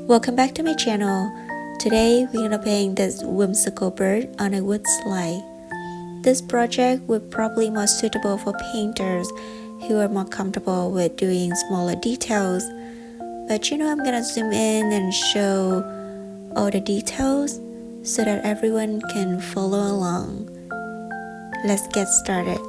Welcome back to my channel. Today we're gonna paint this whimsical bird on a wood slide. This project would probably more suitable for painters who are more comfortable with doing smaller details. But I'm gonna zoom in and show all the details so that everyone can follow along. Let's get started.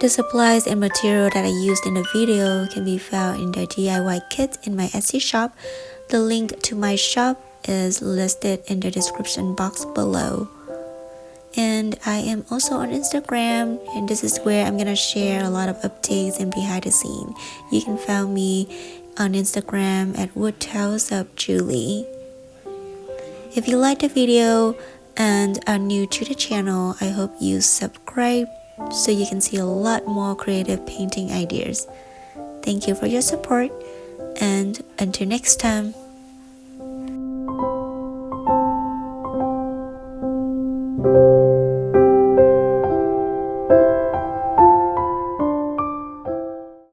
The supplies and material that I used in the video can be found in the DIY kit in my Etsy shop. The link to my shop is listed in the description box below. And I am also on Instagram, and this is where I'm gonna share a lot of updates and behind the scene. You can find me on Instagram at woodhouseofjulie. If you like the video and are new to the channel, I hope you subscribe so you can see a lot more creative painting ideas. Thank you for your support, and until next time.